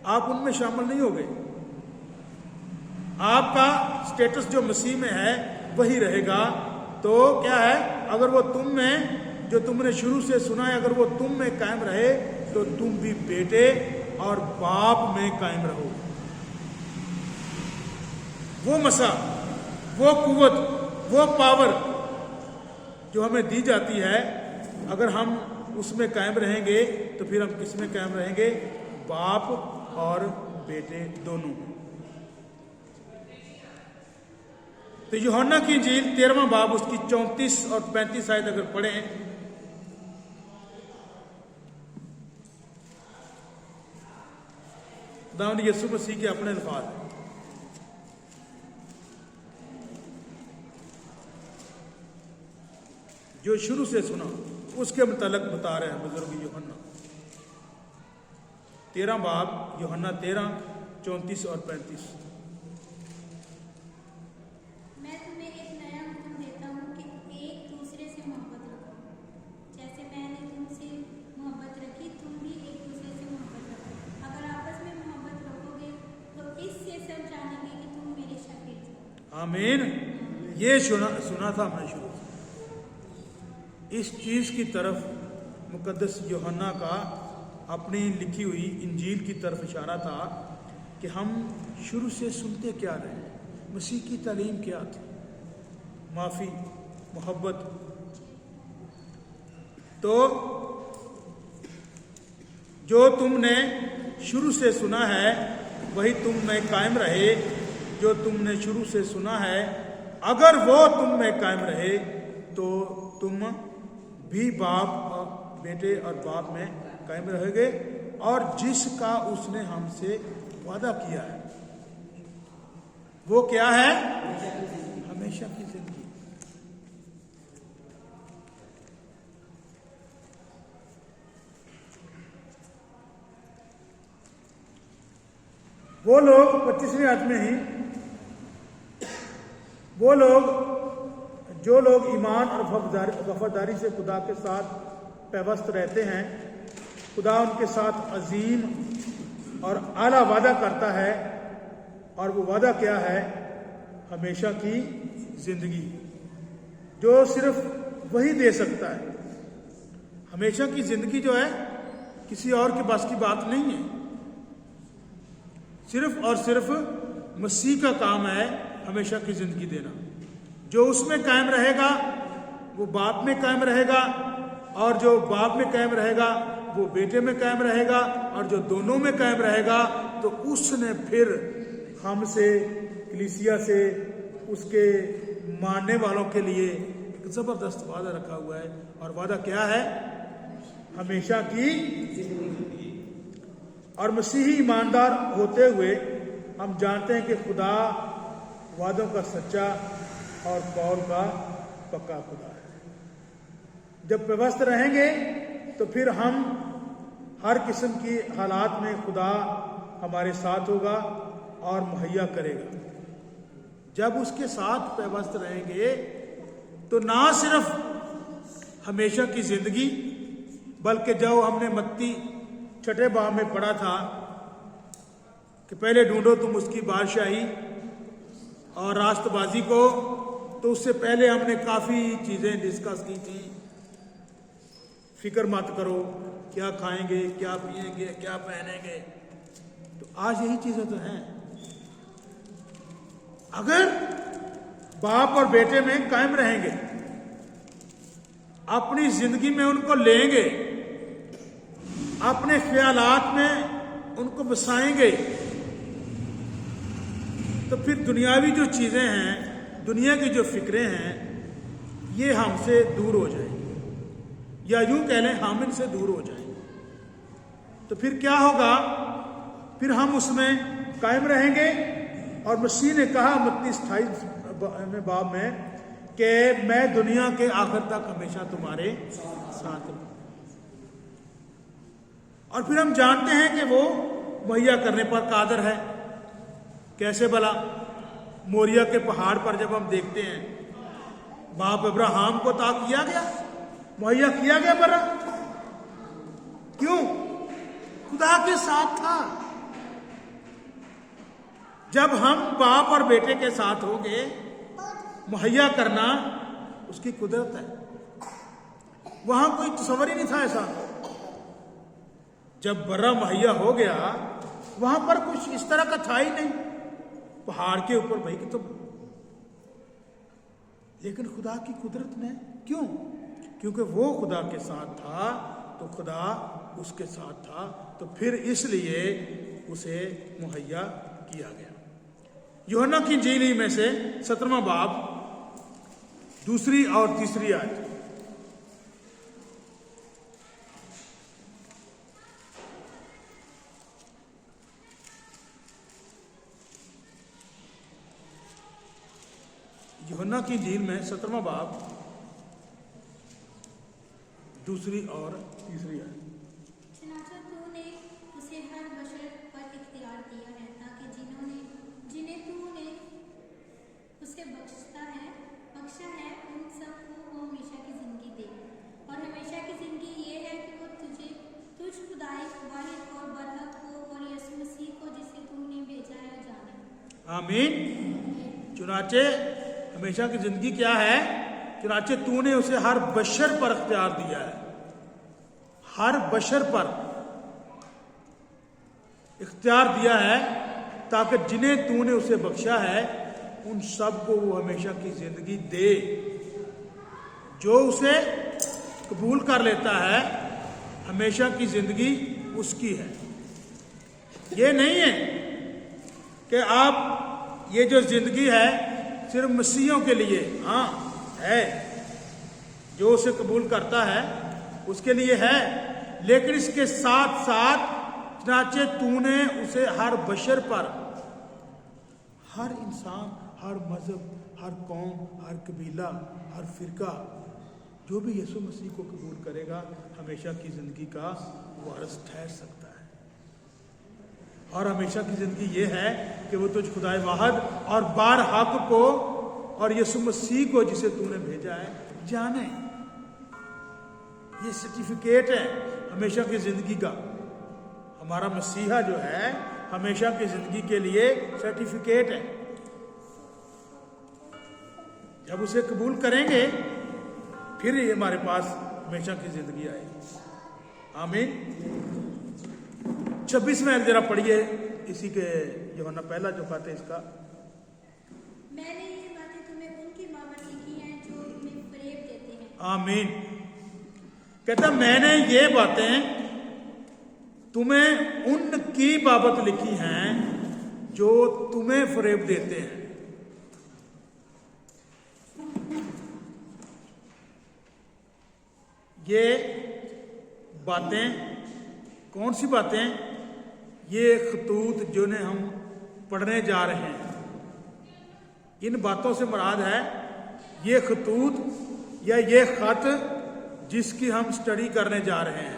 आप उनमें शामिल नहीं हो गए। आपका स्टेटस जो मसीह में है वही रहेगा। तो क्या है, अगर वो तुम में, जो तुमने शुरू से सुना है, अगर वो तुम में कायम रहे, तो तुम भी बेटे और बाप में कायम रहो। वो मसा, वो कुव्वत, वो पावर जो हमें दी जाती है, अगर हम उसमें कायम रहेंगे तो फिर हम किस में कायम रहेंगे? बाप और बेटे दोनों। तो यूहन्ना की इंजील 13वां बाब उसकी 34 और 35 आयत अगर पढ़ें, खुदावंद यीशु मसीह के अपने अल्फाज, जो शुरू से सुना उसके मुतालिक बता रहे हैं बुजुर्ग यूहन्ना। 13 बाब यूहन्ना 13, 34 और 35। मैं तुम्हें एक नया हुक्म देता हूँ कि एक दूसरे से मोहब्बत रखो। जैसे मैंने तुमसे मोहब्बत रखी, तुम भी एक दूसरे से मोहब्बत रखो। अगर आपस में मोहब्बत रखोगे तो इससे सब जानेंगे कि तुम मेरे शागिर्द हो। आमीन। ये सुना था हमने शुरू से। इस चीज की तरफ मुकद्दस यूहन्ना का अपनी लिखी हुई इंजील की तरफ इशारा था कि हम शुरू से सुनते क्या रहे, मसीह की तालीम क्या थी, माफ़ी, मोहब्बत। तो जो तुमने शुरू से सुना है वही तुम में कायम रहे। जो तुमने शुरू से सुना है अगर वो तुम में कायम रहे तो तुम भी बाप और बेटे और बाप में कायम रहोगे, और जिसका उसने हमसे वादा किया है वो क्या है? हमेशा की जिंदगी। वो लोग 25वीं आयत में ही वो लोग जो लोग ईमान और वफादारी से खुदा के साथ पैवस्त रहते हैं, खुदा उनके साथ अजीम और आला वादा करता है। और वो वादा क्या है? हमेशा की जिंदगी, जो सिर्फ वही दे सकता है। हमेशा की जिंदगी जो है किसी और के बस की बात नहीं है, सिर्फ और सिर्फ मसीह का काम है हमेशा की जिंदगी देना। जो उसमें कायम रहेगा वो बाप में कायम रहेगा, और जो बाप में कायम रहेगा वो बेटे में कायम रहेगा, और जो दोनों में कायम रहेगा तो उसने फिर हमसे, कलीसिया से, उसके मानने वालों के लिए एक जबरदस्त वादा रखा हुआ है। और वादा क्या है? हमेशा की जिंदगी। और मसीही ईमानदार होते हुए हम जानते हैं कि खुदा वादों का सच्चा और कौल का पक्का खुदा है। जब व्यवस्थ रहेंगे तो फिर हम हर किस्म की हालात में खुदा हमारे साथ होगा और मुहैया करेगा। जब उसके साथ व्यवस्थ रहेंगे तो ना सिर्फ हमेशा की जिंदगी, बल्कि जो हमने मत्ती 6 बाब में पढ़ा था कि पहले ढूंढो तुम उसकी बादशाही और रास्तबाजी को, तो उससे पहले हमने काफ़ी चीज़ें डिस्कस की थी। फिक्र मत करो क्या खाएंगे, क्या पिएंगे, क्या पहनेंगे। तो आज यही चीज़ें तो हैं। अगर बाप और बेटे में कायम रहेंगे, अपनी जिंदगी में उनको लेंगे, अपने ख्यालात में उनको बसाएंगे, तो फिर दुनियावी जो चीजें हैं, दुनिया की जो फिक्रें हैं, ये हमसे दूर हो जाएंगी, या यूं कह लें हम इनसे दूर हो जाएंगे। तो फिर क्या होगा? फिर हम उसमें कायम रहेंगे। और मसीह ने कहा मत्ती 28 बाब में कि मैं दुनिया के आखिर तक हमेशा तुम्हारे साथ हूं। और फिर हम जानते हैं कि वो मुहैया करने पर कादर है। कैसे भला? मोरिया के पहाड़ पर जब हम देखते हैं, बाप अब्राहम को ताक किया गया, मुहैया किया गया बरा। क्यों? खुदा के साथ था। जब हम बाप और बेटे के साथ होंगे, मुहैया करना उसकी कुदरत है। वहां कोई तस्वर ही नहीं था ऐसा। जब बर्रा मुहैया हो गया, वहां पर कुछ इस तरह का था ही नहीं, पहाड़ के ऊपर भाई कि तुम। लेकिन खुदा की कुदरत ने, क्यों? क्योंकि वो खुदा के साथ था تو خدا اس کے ساتھ تھا، تو پھر اس لیے اسے مہیا کیا گیا۔ یوحنا کی انجیل میں سے 17واں باب 2 اور 3 آیت۔ یوحنا کی انجیل میں 17واں باب 2 اور 3 آیت۔ چنانچہ تو نے اسے ہر بشر پر اختیار دیا ہے تاکہ جنہیں تو نے اسے بخشا ہے ان سب کو وہ ہمیشہ کی زندگی دے، اور ہمیشہ کی زندگی یہ ہے کہ وہ تجھ خدائے واحد اور برحق کو اور یسوع مسیح کو جسے تو نے بھیجا ہے جانے۔ آمین۔ چنانچہ ہمیشہ کی زندگی کیا ہے؟ چنانچہ تو نے اسے ہر بشر پر اختیار دیا ہے، ہر بشر پر اختیار دیا ہے تاکہ جنہیں تو نے اسے بخشا ہے ان سب کو وہ ہمیشہ کی زندگی دے۔ جو اسے قبول کر لیتا ہے ہمیشہ کی زندگی اس کی ہے۔ یہ نہیں ہے کہ آپ یہ جو زندگی ہے صرف مسیحیوں کے لیے، ہاں ہے، جو اسے قبول کرتا ہے اس کے لیے ہے، لیکن اس کے ساتھ ساتھ چنانچہ تو نے اسے ہر بشر پر، ہر انسان، ہر مذہب، ہر قوم، ہر قبیلہ، ہر فرقہ، جو بھی یسوع مسیح کو قبول کرے گا ہمیشہ کی زندگی کا وارث ٹھہر سکتا ہے۔ اور ہمیشہ کی زندگی یہ ہے کہ وہ تجھ خدائے واحد اور بار حق کو اور یسوع مسیح کو جسے تو نے بھیجا ہے جانے۔ یہ سرٹیفکیٹ ہے ہمیشہ کی زندگی کا۔ ہمارا مسیحا جو ہے ہمیشہ کی زندگی کے لیے سرٹیفکیٹ ہے۔ جب اسے قبول کریں گے پھر یہ ہمارے پاس ہمیشہ کی زندگی آئے گی۔ آمین۔ 26 میں ذرا پڑھیے اسی کے یوحنا پہلا جو خط ہے اس کا۔ میں نے یہ باتیں تمہیں ان کی بابت لکھی ہیں جو تمہیں فریب دیتے ہیں۔ آمین۔ کہتا میں نے یہ باتیں تمہیں ان کی بابت لکھی ہیں جو تمہیں فریب دیتے ہیں۔ یہ باتیں کون سی باتیں؟ یہ خطوط جنہیں ہم پڑھنے جا رہے ہیں، ان باتوں سے مراد ہے یہ خطوط یا یہ خط جس کی ہم سٹڈی کرنے جا رہے ہیں۔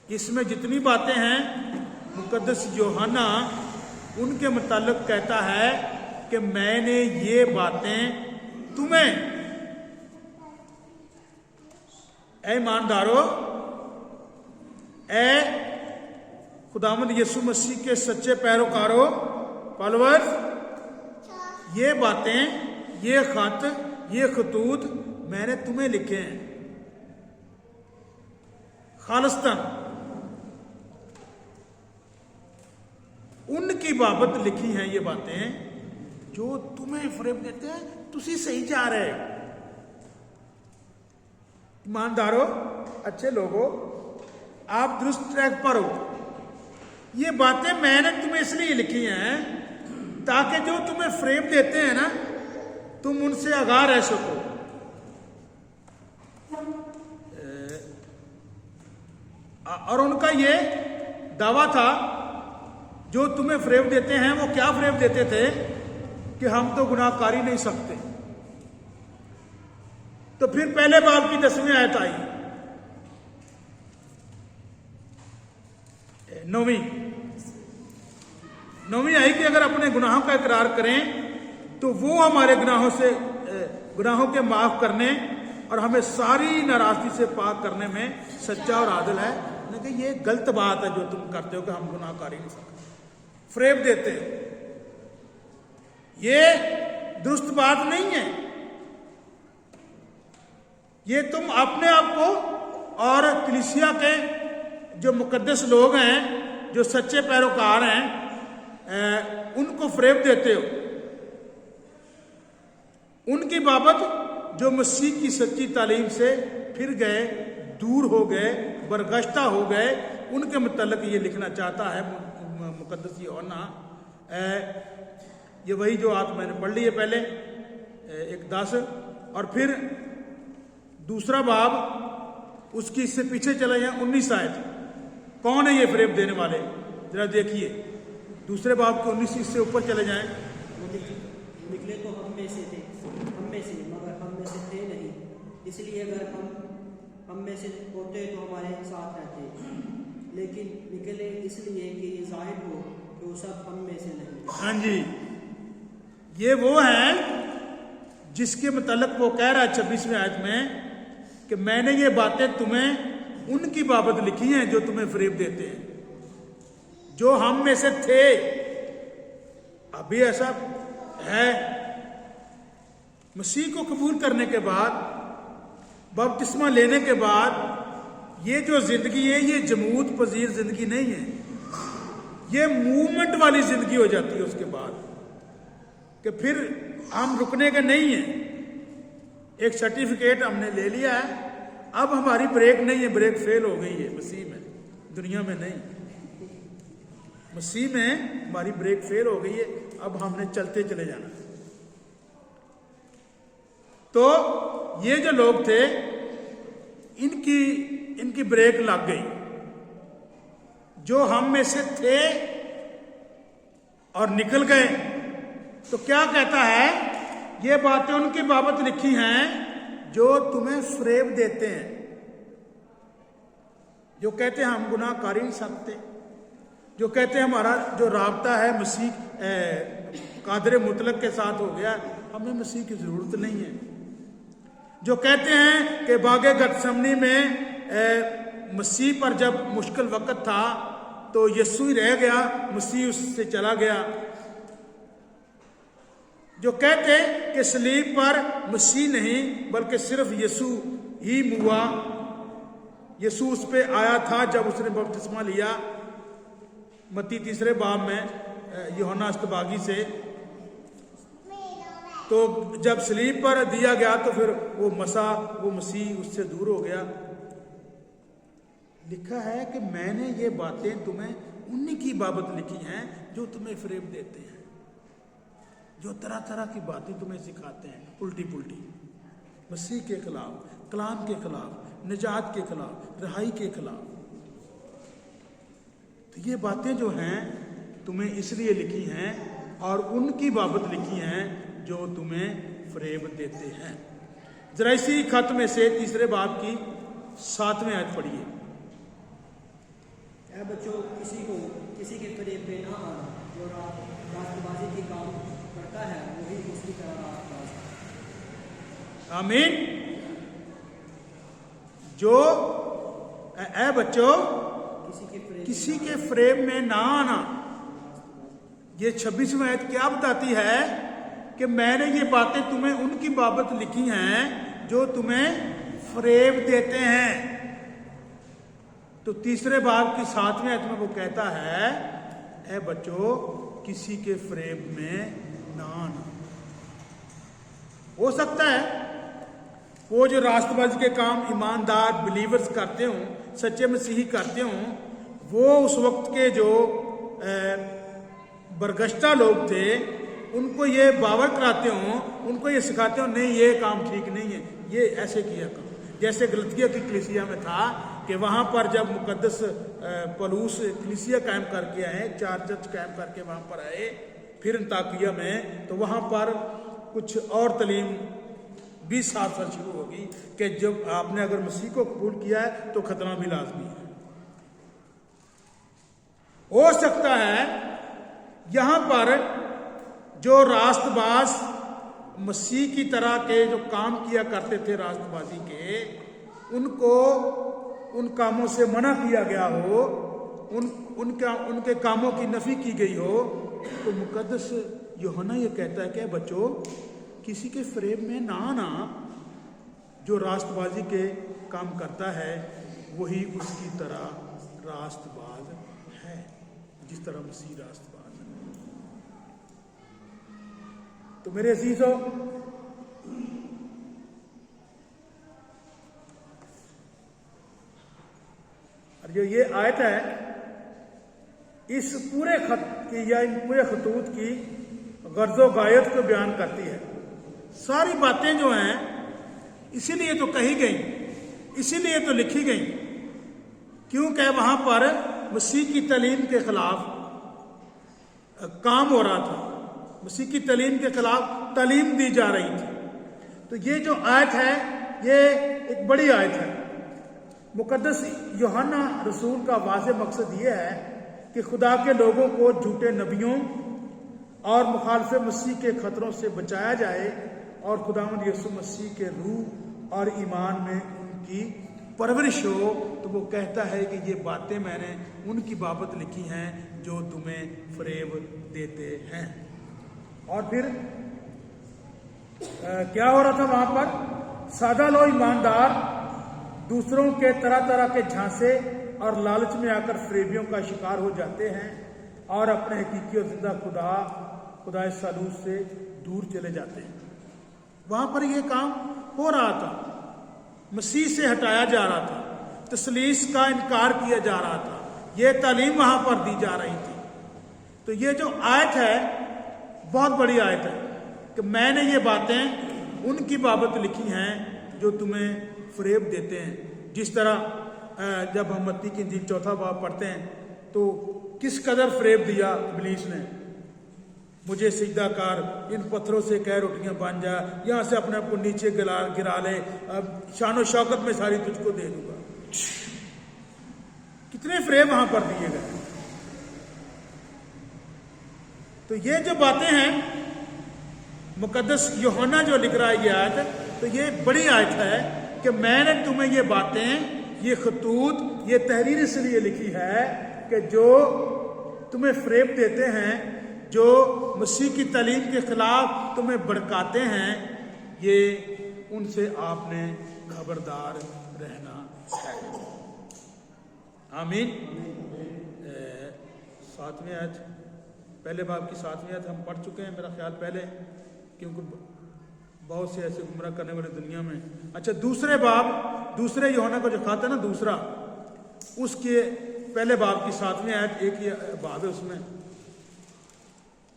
اس میں جتنی باتیں ہیں مقدس یوحنا ان کے متعلق کہتا ہے کہ میں نے یہ باتیں تمہیں، اے ایماندارو، اے خداوند یسوع مسیح کے سچے پیروکاروں، فالوورز، یہ باتیں، یہ خط، یہ خطوط میں نے تمہیں لکھے ہیں خالصتاً ان کی بابت لکھی ہیں۔ یہ باتیں جو تمہیں فریب دیتے ہیں، تسی صحیح جا رہے، ایمانداروں، اچھے لوگوں، آپ درست ٹریک پر ہو۔ یہ باتیں میں نے تمہیں اس لیے لکھی ہیں تاکہ جو تمہیں فریب دیتے ہیں نا، تم ان سے آگاہ رہ سکو۔ اور ان کا یہ دعویٰ تھا، جو تمہیں فریب دیتے ہیں وہ کیا فریب دیتے تھے کہ ہم تو گناہ کر ہی نہیں سکتے۔ تو پھر پہلے باب کی 10ویں آیت آئی، 9ویں آئی کہ اگر اپنے گناہوں کا اقرار کریں تو وہ ہمارے گناہوں کے معاف کرنے اور ہمیں ساری ناراضگی سے پاک کرنے میں سچا اور عادل ہے۔ کہ یہ غلط بات ہے جو تم کرتے ہو کہ ہم گناہ کر ہی نہیں سکتے، فریب دیتے ہو، یہ درست بات نہیں ہے۔ یہ تم اپنے آپ کو اور کلیسیا کے جو مقدس لوگ ہیں، جو سچے پیروکار ہیں، ان کو فریب دیتے ہو، ان کی بابت جو مسیح کی سچی تعلیم سے پھر گئے دور ہو گئے، برگشتہ ہو گئے، ان کے متعلق یہ لکھنا چاہتا ہے مقدس یوحنا۔ یہ وہی جو آپ میں نے پڑھ لی ہے پہلے 1:10، اور پھر دوسرا باب اس کی اس سے پیچھے چلے جائیں 19 آیت۔ کون ہے یہ فریب دینے والے؟ ذرا دیکھیے دوسرے باب کے 19 اس سے اوپر چلے جائیں۔ وہ نکلے تو ہم میں سے تھے، ہم میں سے، مگر ہم میں سے تھے نہیں، اس لیے اگر ہم میں سے ہوتے تو ہمارے ساتھ رہتے، لیکن نکلے اس لیے کہ یہ ظاہر ہو کہ وہ سب ہم میں سے نہیں۔ ہاں جی، یہ وہ ہیں جس کے متعلق وہ کہہ رہا ہے 26ویں آیت میں کہ میں نے یہ باتیں تمہیں ان کی بابت لکھی ہیں جو تمہیں فریب دیتے ہیں، جو ہم میں سے تھے۔ ابھی ایسا ہے، مسیح کو قبول کرنے کے بعد، بپتسمہ لینے کے بعد، یہ جو زندگی ہے یہ جمود پذیر زندگی نہیں ہے، یہ موومنٹ والی زندگی ہو جاتی ہے اس کے بعد، کہ پھر ہم رکنے کے نہیں ہیں۔ ایک سرٹیفکیٹ ہم نے لے لیا ہے، اب ہماری بریک نہیں ہے، بریک فیل ہو گئی ہے مسیح میں، دنیا میں نہیں۔ مسیح میں ہماری بریک فیل ہو گئی ہے، اب ہم نے چلتے چلے جانا۔ تو یہ جو لوگ تھے ان کی بریک لگ گئی، جو ہم میں سے تھے اور نکل گئے۔ تو کیا کہتا ہے؟ یہ باتیں ان کی بابت لکھی ہیں جو تمہیں فریب دیتے ہیں، جو کہتے ہیں ہم گناہ کر ہی نہیں سکتے، جو کہتے ہیں ہمارا جو رابطہ ہے مسیح قادر مطلق کے ساتھ ہو گیا، ہمیں مسیح کی ضرورت نہیں ہے، جو کہتے ہیں کہ باغ گتسمنی میں مسیح پر جب مشکل وقت تھا تو یسوع ہی رہ گیا، مسیح اس سے چلا گیا، جو کہتے کہ صلیب پر مسیح نہیں بلکہ صرف یسوع ہی ہوا، یسوع اس پہ آیا تھا جب اس نے بپتسمہ لیا، متی 3 باب میں یوحنا استباغی سے۔ تو جب صلیب پر دیا گیا تو پھر وہ مسیح اس سے دور ہو گیا۔ لکھا ہے کہ میں نے یہ باتیں تمہیں انہی کی بابت لکھی ہیں جو تمہیں فریب دیتے ہیں، جو طرح طرح کی باتیں تمہیں سکھاتے ہیں الٹی پلٹی، مسیح کے خلاف، کلام کے خلاف، نجات کے خلاف، رہائی کے خلاف۔ تو یہ باتیں جو ہیں تمہیں اس لیے لکھی ہیں اور ان کی بابت لکھی ہیں جو تمہیں فریب دیتے ہیں۔ ذرا اسی خط میں سے 3 باب کی 7ویں آیت پڑھیے۔ اے بچوں، کسی کے فریب میں نہ آنا، جو راست بازی کے کام کرتا ہے وہی اس کی طرح راست باز ہے۔ آمین۔ جو اے بچوں کسی کے فریب میں نہ آنا، یہ 26ویں آیت کیا بتاتی ہے؟ کہ میں نے یہ باتیں تمہیں ان کی بابت لکھی ہیں جو تمہیں فریب دیتے ہیں۔ تو 3 باب کی 7ویں آیت میں وہ کہتا ہے اے بچوں کسی کے فریب میں نہ آنا۔ ہو سکتا ہے وہ جو راست بازی کے کام ایماندار بلیورز کرتے ہوں، سچے مسیحی کرتے ہوں، وہ اس وقت کے جو برگشتہ لوگ تھے ان کو یہ باور کراتے ہوں، ان کو یہ سکھاتے ہوں نہیں یہ کام ٹھیک نہیں ہے، یہ ایسے کیا کرو۔ جیسے گلتیہ کی کلیسیا میں تھا کہ وہاں پر جب مقدس پولس کلیسیا قائم کر کے آئے، 4 چرچ قائم کر کے وہاں پر آئے، پھر انطاکیہ میں، تو وہاں پر کچھ اور تعلیم 20 سال سے شروع ہوگی کہ جب آپ نے اگر مسیح کو قبول کیا ہے تو ختنہ بھی لازمی ہے۔ ہو سکتا ہے یہاں پر جو راست باز مسیح کی طرح کے جو کام کیا کرتے تھے راست بازی کے، ان کو ان کاموں سے منع کیا گیا ہو، ان کے کاموں کی نفی کی گئی ہو، تو مقدس یوحنا یہ کہتا ہے کہ بچوں کسی کے فریب میں نہ آنا، جو راست بازی کے کام کرتا ہے وہی اس کی طرح راست باز ہے، جس طرح مسیح راست باز ہے۔ تو میرے عزیزو، और जो ये आयत है इस पूरे खत की या इन पूरे खतूत की गर्ज़ो गायत को बयान करती है। सारी बातें जो हैं इसीलिए तो कही गई, इसीलिए तो लिखी गई, क्योंकि वहां पर मसीह की तालीम के खिलाफ काम हो रहा था, मसीह की तालीम के खिलाफ तालीम दी जा रही थी। तो ये जो आयत है ये एक बड़ी आयत है। मुकद्दस यूहन्ना रसूल का वाज़ेह मकसद ये है कि खुदा के लोगों को झूठे नबियों और मुखालफे मसीह के खतरों से बचाया जाए और खुदावंद यीशु मसीह के रूह और ईमान में उनकी परवरिश हो। तो वो कहता है कि ये बातें मैंने उनकी बाबत लिखी हैं जो तुम्हें फरेब देते हैं। और फिर क्या हो रहा था वहां पर? सादा लो ईमानदार दूसरों के तरह तरह के झांसे और लालच में आकर फरेबियों का शिकार हो जाते हैं और अपने हकीकी और जिंदा खुदा सालूस से दूर चले जाते हैं। वहां पर यह काम हो रहा था, मसीह से हटाया जा रहा था, तसलीस का इनकार किया जा रहा था, यह तालीम वहां पर दी जा रही थी। तो ये जो आयत है बहुत बड़ी आयत है कि मैंने ये बातें उनकी बाबत लिखी हैं जो तुम्हें फरेब देते हैं। जिस तरह जब हम मत्ती की इंजील 4 बाब पढ़ते हैं तो किस कदर फरेब दिया इब्लीस ने, मुझे सिजदा कर, इन पत्थरों से कह रोटियां बन जा, यहां से अपने आप को नीचे गिरा ले, अब शानो शौकत में सारी तुझको दे दूंगा। कितने फरेब वहां पर दिए गए। तो ये जो बातें हैं मुकद्दस यूहन्ना जो लिख रहा है ये आयत, तो ये बड़ी आयत है कि मैंने तुम्हें ये बातें, ये खतूत, ये तहरीर इसलिए लिखी है कि जो तुम्हें फरेब देते हैं, जो मसीह की तालीम के खिलाफ तुम्हें भड़काते हैं, ये उनसे आपने खबरदार रहना है। आमीन। 7वीं आयत, पहले बाब की 7वीं आयत हम पढ़ चुके हैं मेरा ख्याल पहले, क्योंकि बहुत से ऐसे गुमराह करने वाले दुनिया में। अच्छा, दूसरे बाब, दूसरे यूहन्ना को जो खाता है ना दूसरा, उसके पहले बाब की 7वीं आयत, एक ही बाब है उसमें,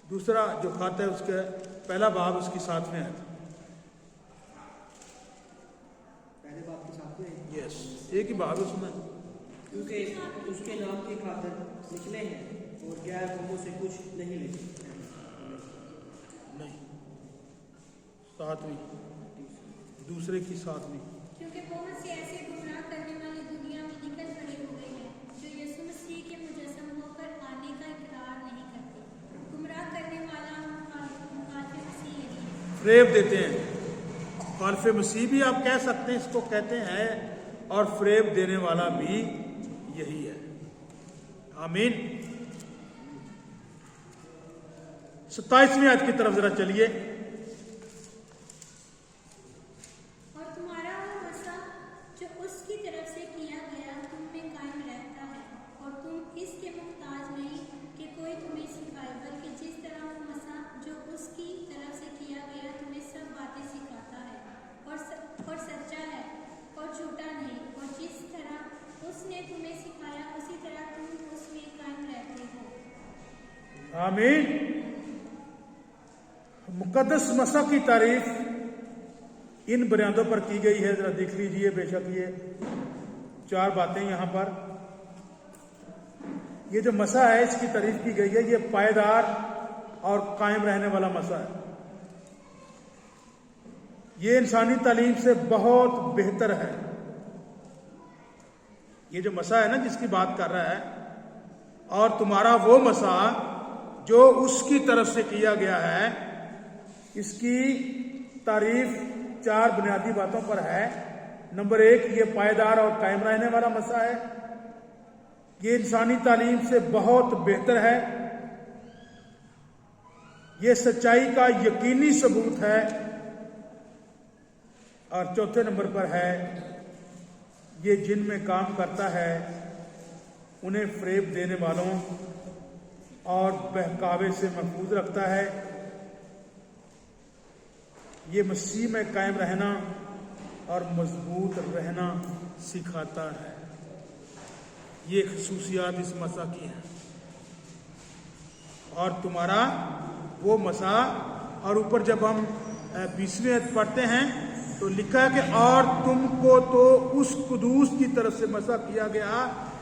दूसरा जो खाता है उसके पहला बाब उसकी 7वीं आयत। पहले बाब की 7वीं, यस, एक ही बाब है उसमें। क्योंकि उसके नाम की खातिर निकले हैं और गैर कौमों से कुछ नहीं लेते। नहीं, 7वीं, दूसरे की 7वीं। क्योंकि बहुत से ऐसे गुमराह करने वाले दुनिया में निकल खड़े हो गए हैं जो यीशु मसीह के मुजस्सम होकर आने का इकरार नहीं करते। गुमराह करने वाला मुखालिफ मसीह यही है। फरेब देते हैं, मुखालिफ मसीह भी आप कह सकते हैं, इसको कहते हैं, और फरेब देने वाला भी यही है। आमीन। 27वीं आयत की तरफ जरा चलिए। और तुम्हारा वो मसा जो उसकी तरफ से किया गया तुम में कायम रहता है और तुम इसके मुहताज नहीं कि कोई तुम्हें सिखाए, बल्कि जिस तरह वो मसा जो उसकी तरफ से किया गया तुम्हें सब बातें सिखाता है और सच्चा है और झूठा नहीं, और जिस तरह उसने तुम्हें सिखाया उसी तरह तुम उसमें कायम रहते हो। आमीन। मुकद्दस मसा की तारीफ इन बुनियादों पर की गई है, जरा देख लीजिए। बेशक ये 4 बातें यहां पर, ये जो मसा है इसकी तारीफ की गई है, ये पायदार और कायम रहने वाला मसा है। ये इंसानी तालीम से बहुत बेहतर है। ये जो मसा है ना जिसकी बात कर रहा है, और तुम्हारा वो मसा जो उसकी तरफ से किया गया है, इसकी तारीफ 4 बुनियादी बातों पर है। नंबर 1, ये पायदार और कायम रहने वाला मसा है। ये इंसानी तालीम से बहुत बेहतर है। ये सच्चाई का यकीनी सबूत है। और चौथे नंबर पर है, ये जिन में काम करता है उन्हें फरेब देने वालों और बहकावे से महफूज रखता है। ये मसीह में कायम रहना और मजबूत रहना सिखाता है। ये खसूसियात इस मसा की हैं। और तुम्हारा वो मसा, और ऊपर जब हम 20वें आयत पढ़ते हैं तो लिखा है कि और तुमको तो उस कुदूस की तरफ से मसा किया गया,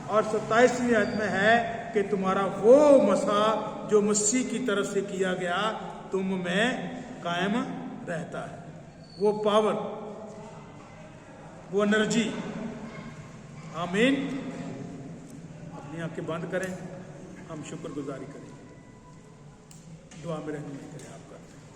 और 27वीं आयत में है कि तुम्हारा वो मसा जो मसीह की तरफ से किया गया तुम में कायम रहता है। वो पावर, वो एनर्जी। आमीन। अपनी आंखें बंद करें, हम शुक्रगुजारी करें, दुआ में रहने करें। आप करते हैं।